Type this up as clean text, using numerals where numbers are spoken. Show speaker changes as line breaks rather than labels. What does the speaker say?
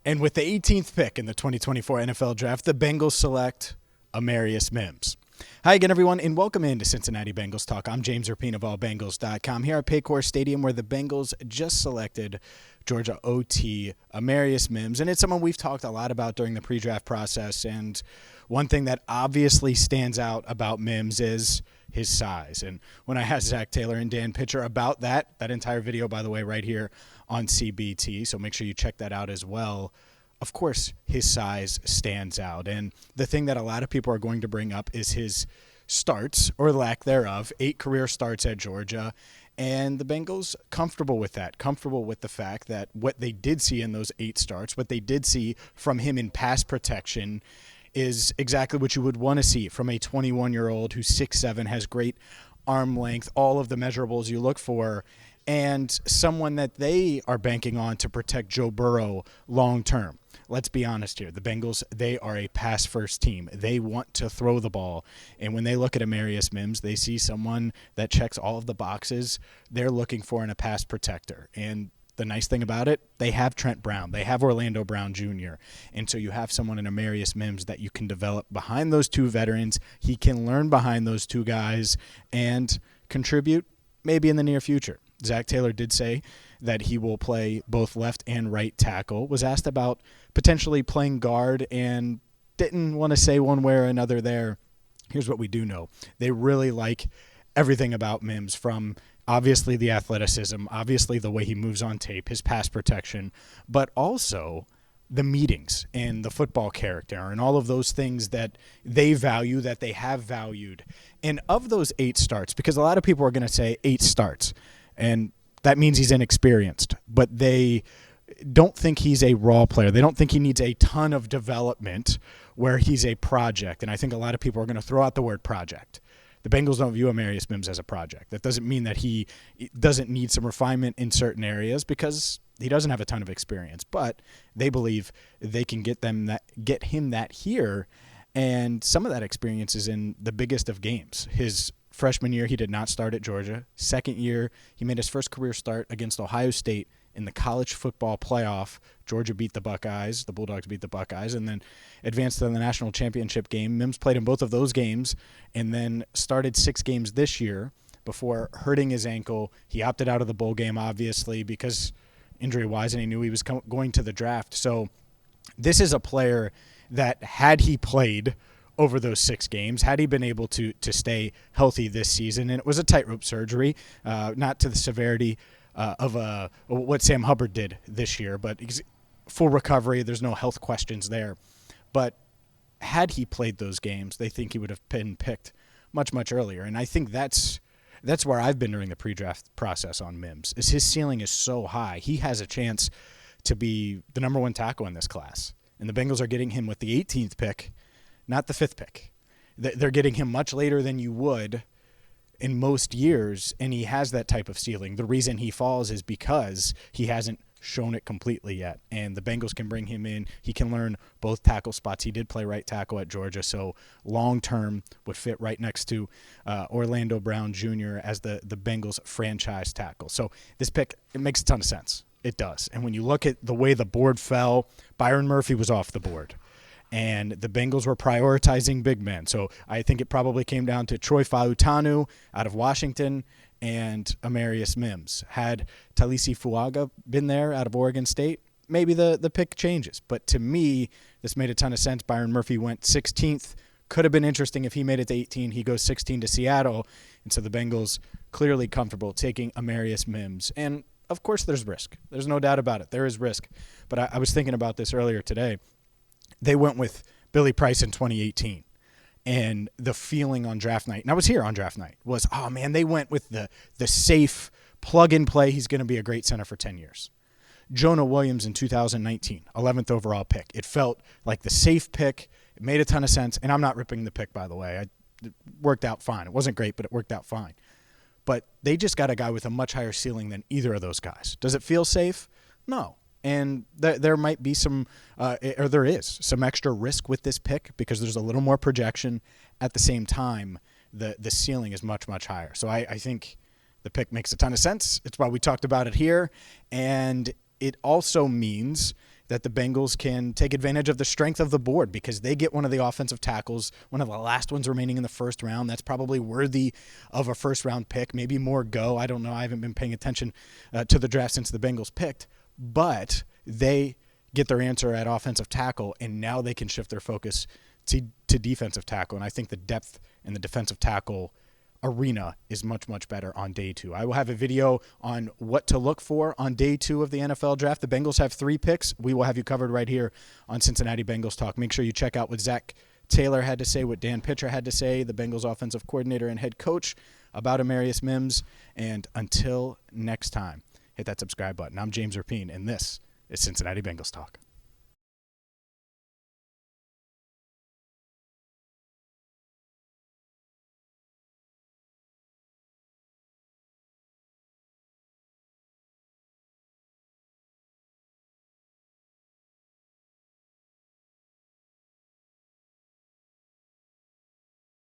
And with the 18th pick in the 2024 NFL Draft, the Bengals select Amarius Mims. Hi again, everyone, and welcome into Cincinnati Bengals Talk. I'm James Rapien of allbengals.com here at Paycor Stadium, where the Bengals just selected Georgia OT Amarius Mims. And it's someone we've talked a lot about during the pre-draft process. And one thing that obviously stands out about Mims is his size. And when I asked Zach Taylor and Dan Pitcher about that entire video, by the way, right here on CBT, so make sure you check that out as well. Of course, his size stands out. And the thing that a lot of people are going to bring up is his starts, or lack thereof, 8 career starts at Georgia. And the Bengals comfortable with that, comfortable with the fact that what they did see in those 8 starts, what they did see from him in pass protection, is exactly what you would want to see from a 21-year-old who's 6'7", has great arm length, all of the measurables you look for, and someone that they are banking on to protect Joe Burrow long term. Let's be honest here. The Bengals, they are a pass-first team. They want to throw the ball. And when they look at Amarius Mims, they see someone that checks all of the boxes they're looking for in a pass protector. And the nice thing about it, they have Trent Brown. They have Orlando Brown Jr. And so you have someone in Amarius Mims that you can develop behind those 2 veterans. He can learn behind those 2 guys and contribute maybe in the near future. Zach Taylor did say that he will play both left and right tackle, was asked about potentially playing guard and didn't want to say one way or another there. Here's what we do know. They really like everything about Mims, from obviously the athleticism, obviously the way he moves on tape, his pass protection, but also the meetings and the football character and all of those things that they value, that they have valued. And of those 8 starts, because a lot of people are going to say 8 starts, and that means he's inexperienced, but they don't think he's a raw player. They don't think he needs a ton of development where he's a project. And I think a lot of people are going to throw out the word project. The Bengals don't view Amarius Mims as a project. That doesn't mean that he doesn't need some refinement in certain areas, because he doesn't have a ton of experience. But they believe they can get him that here, and some of that experience is in the biggest of games. His freshman year, he did not start at Georgia. Second year, he made his first career start against Ohio State in the college football playoff. Georgia beat the Buckeyes. The Bulldogs beat the Buckeyes, and then advanced to the national championship game. Mims played in both of those games and then started 6 games this year before hurting his ankle. He opted out of the bowl game, obviously, because injury-wise, and he knew he was going to the draft. So this is a player that, had he played over those 6 games, had he been able to stay healthy this season, and it was a tightrope surgery, not to the severity of what Sam Hubbard did this year, but full recovery. There's no health questions there. But had he played those games, they think he would have been picked much, much earlier. And I think that's where I've been during the pre-draft process on Mims, is his ceiling is so high. He has a chance to be the number 1 tackle in this class. And the Bengals are getting him with the 18th pick, not the 5th pick. They're getting him much later than you would in most years, and he has that type of ceiling. The reason he falls is because he hasn't shown it completely yet, and the Bengals can bring him in. He can learn both tackle spots. He did play right tackle at Georgia, so long-term would fit right next to Orlando Brown Jr. as the Bengals franchise tackle. So this pick, it makes a ton of sense. It does. And when you look at the way the board fell, Byron Murphy was off the board, and the Bengals were prioritizing big men. So I think it probably came down to Troy Fautanu out of Washington and Amarius Mims. Had Talisi Fuaga been there out of Oregon State, maybe the pick changes. But to me, this made a ton of sense. Byron Murphy went 16th. Could have been interesting if he made it to 18. He goes 16 to Seattle. And so the Bengals clearly comfortable taking Amarius Mims. And, of course, there's risk. There's no doubt about it. There is risk. But I was thinking about this earlier today. They went with Billy Price in 2018. And the feeling on draft night, and I was here on draft night, was, oh, man, they went with the safe plug-and-play. He's going to be a great center for 10 years. Jonah Williams in 2019, 11th overall pick. It felt like the safe pick. It made a ton of sense. And I'm not ripping the pick, by the way. It worked out fine. It wasn't great, but it worked out fine. But they just got a guy with a much higher ceiling than either of those guys. Does it feel safe? No. And there might be some, or there is some extra risk with this pick because there's a little more projection. At the same time, the ceiling is much, much higher. So I think the pick makes a ton of sense. It's why we talked about it here. And it also means that the Bengals can take advantage of the strength of the board because they get one of the offensive tackles, one of the last ones remaining in the first round. That's probably worthy of a first-round pick, maybe more go. I don't know. I haven't been paying attention to the draft since the Bengals picked, but they get their answer at offensive tackle, and now they can shift their focus to defensive tackle. And I think the depth in the defensive tackle arena is much, much better on day 2. I will have a video on what to look for on day 2 of the NFL draft. The Bengals have 3 picks. We will have you covered right here on Cincinnati Bengals Talk. Make sure you check out what Zach Taylor had to say, what Dan Pitcher had to say, the Bengals offensive coordinator and head coach, about Amarius Mims. And until next time, hit that subscribe button. I'm James Rapien, and this is Cincinnati Bengals Talk.